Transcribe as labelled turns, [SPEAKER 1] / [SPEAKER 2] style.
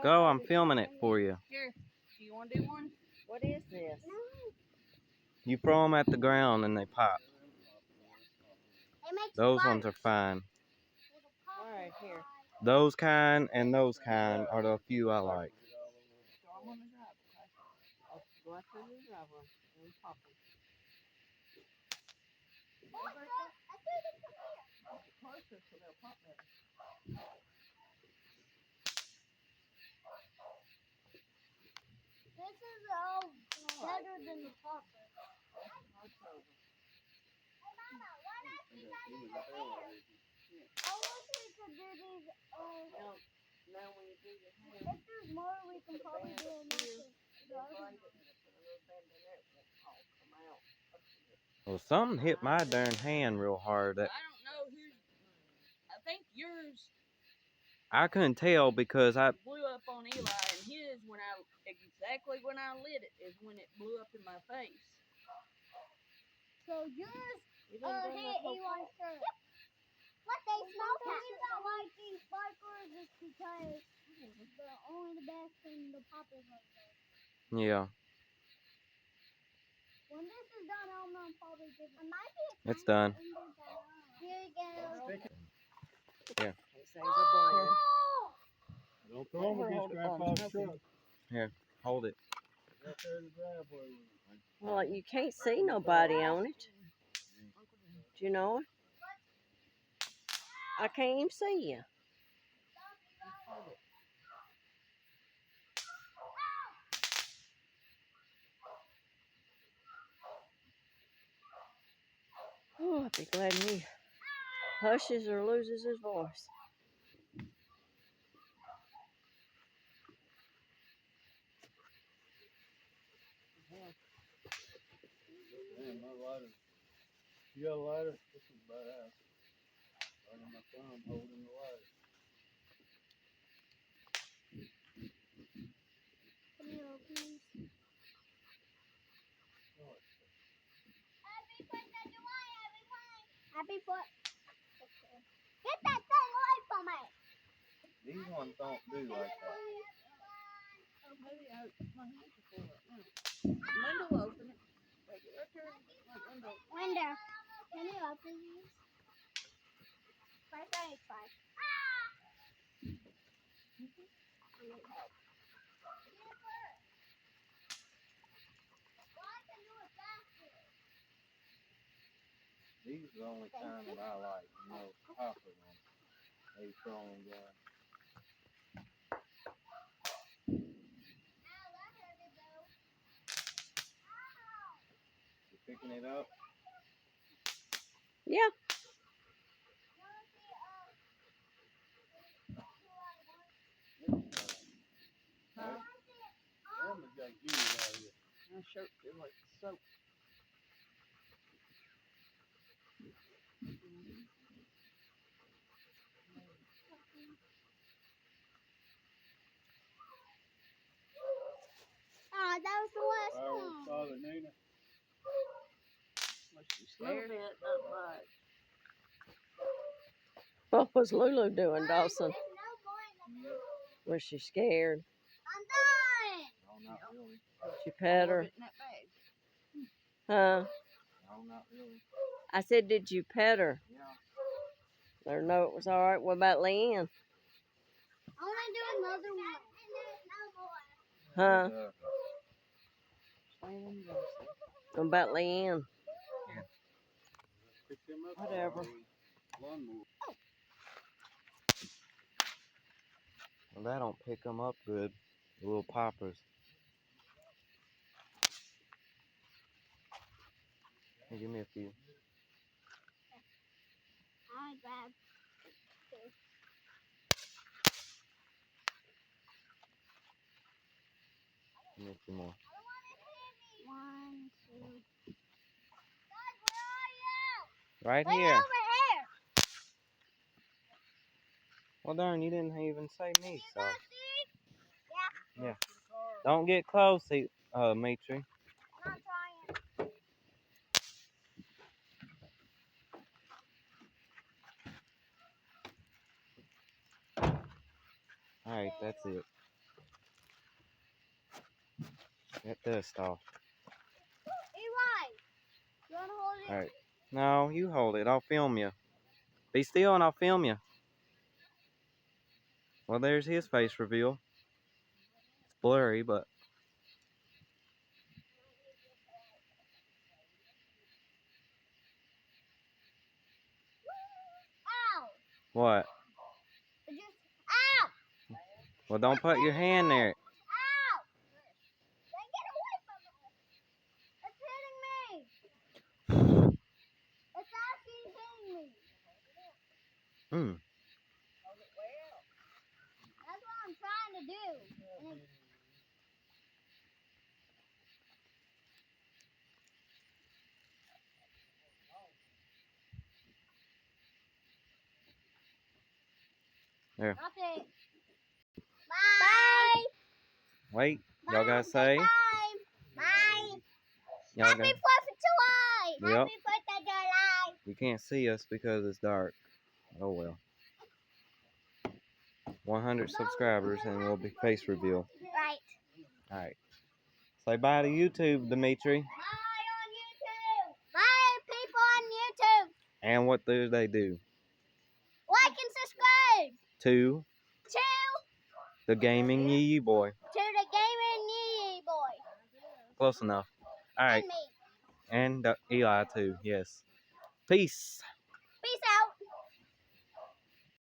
[SPEAKER 1] Go, I'm filming it for you.
[SPEAKER 2] Here, do you want to do one?
[SPEAKER 3] What is this?
[SPEAKER 1] You throw them at the ground and they pop. Those ones are fine.
[SPEAKER 3] All right, here.
[SPEAKER 1] Those kind and those kind are the few I like.
[SPEAKER 2] Throw them on the drive, okay?
[SPEAKER 3] I'll go out to the driveway and pop them.
[SPEAKER 2] Closer so they'll pop better.
[SPEAKER 4] This is all better than the popper. I wish we could do these.
[SPEAKER 3] Now when you do your hair,
[SPEAKER 4] If there's more, we can probably do another.
[SPEAKER 1] Well, something hit my darn hand real hard.
[SPEAKER 2] I don't know who's. I think yours
[SPEAKER 1] I couldn't tell because I
[SPEAKER 2] blew up on Eli, and his exactly when I lit it is when it blew up in my face.
[SPEAKER 4] So yours
[SPEAKER 3] you didn't bring
[SPEAKER 4] hit
[SPEAKER 3] that whole
[SPEAKER 4] Eli's shirt. Yep. What they smell don't like these sparklers is because they're only the best and the poppers are the best.
[SPEAKER 1] yeah.
[SPEAKER 4] When this is done, I'll probably give it.
[SPEAKER 1] It's done.
[SPEAKER 4] Here you go.
[SPEAKER 1] Here.
[SPEAKER 3] It says a blender.
[SPEAKER 5] Don't throw them against Grandpa's truck.
[SPEAKER 1] Here, hold it.
[SPEAKER 5] Right there in the driveway with him.
[SPEAKER 3] Well, you can't see nobody on it. Do you know it? I can't even see you. Oh, I'd be glad he hushes or loses his voice.
[SPEAKER 5] Man, my lighter. You got a lighter? This is badass. Right in my thumb holding the lighter.
[SPEAKER 4] Come here, please. Happy foot. Get that thing away from me.
[SPEAKER 1] These ones don't do like that.
[SPEAKER 2] Oh, maybe my hands are full right now. Linda will open it. Regular turn.
[SPEAKER 4] Window. Can you open these? Right there is fine. I need help.
[SPEAKER 1] These are the only kind that I like. You know, popper ones. They throw them down. You picking it up?
[SPEAKER 3] Yeah.
[SPEAKER 5] Grandma's got cuties out here.
[SPEAKER 2] My shirt feels like soap.
[SPEAKER 4] Ah, that was the last
[SPEAKER 5] Our
[SPEAKER 4] one.
[SPEAKER 5] father, Nina.
[SPEAKER 2] Was she scared? Not much.
[SPEAKER 3] What was Lulu doing, Dawson? Was she scared?
[SPEAKER 4] I'm done.
[SPEAKER 1] No, not really.
[SPEAKER 3] Did you pet her?
[SPEAKER 2] In that bag.
[SPEAKER 3] Huh?
[SPEAKER 1] No, not really.
[SPEAKER 3] I said, did you pet her?
[SPEAKER 1] Yeah.
[SPEAKER 3] Let her know it was all right. What about Leanne?
[SPEAKER 4] I want to do another one.
[SPEAKER 3] Huh?
[SPEAKER 2] Explain them.
[SPEAKER 3] What about Leanne?
[SPEAKER 5] Pick them up.
[SPEAKER 3] Whatever.
[SPEAKER 5] Lawnmower.
[SPEAKER 1] Well, that don't pick them up good. The little poppers. Hey, give me a few.
[SPEAKER 4] I grab.
[SPEAKER 1] Give me a few more.
[SPEAKER 4] 1, 2.
[SPEAKER 1] Right
[SPEAKER 4] Wait,
[SPEAKER 1] here.
[SPEAKER 4] over here.
[SPEAKER 1] Well, darn, you didn't even say me, so.
[SPEAKER 4] Yeah.
[SPEAKER 1] Yeah. Don't get close, Matri.
[SPEAKER 4] I'm not trying.
[SPEAKER 1] Alright, that's it. Get dust off.
[SPEAKER 4] Eli, you wanna hold it?
[SPEAKER 1] Alright. No, you hold it. I'll film you. Be still and I'll film you. Well, there's his face reveal. It's blurry, but
[SPEAKER 4] Ow!
[SPEAKER 1] what?
[SPEAKER 4] Ow!
[SPEAKER 1] Well, don't put your hand there.
[SPEAKER 4] Ow! Then get away from it! It's hitting me! It's actually hitting me.
[SPEAKER 1] Hmm.
[SPEAKER 4] That's what I'm trying to do. And
[SPEAKER 1] There.
[SPEAKER 4] Stop it. Bye.
[SPEAKER 1] Wait. Y'all
[SPEAKER 4] Bye.
[SPEAKER 1] gotta say.
[SPEAKER 4] Bye.
[SPEAKER 1] Y'all
[SPEAKER 4] Happy 4th
[SPEAKER 1] gotta.
[SPEAKER 4] of July.
[SPEAKER 1] Yep.
[SPEAKER 4] Happy 4th of July.
[SPEAKER 1] You can't see us because it's dark. Oh well. 100 subscribers and we'll be face reveal.
[SPEAKER 4] Right.
[SPEAKER 1] Alright. Say bye to YouTube, Dimitri.
[SPEAKER 4] Bye on YouTube. Bye, people on YouTube.
[SPEAKER 1] And what do they do?
[SPEAKER 4] Like and subscribe
[SPEAKER 1] To
[SPEAKER 4] to
[SPEAKER 1] the Gaming Yee Boy.
[SPEAKER 4] the Gaming Yee Boy.
[SPEAKER 1] Close enough. Alright.
[SPEAKER 4] And me.
[SPEAKER 1] And Eli too. Yes. Peace.
[SPEAKER 4] Peace out.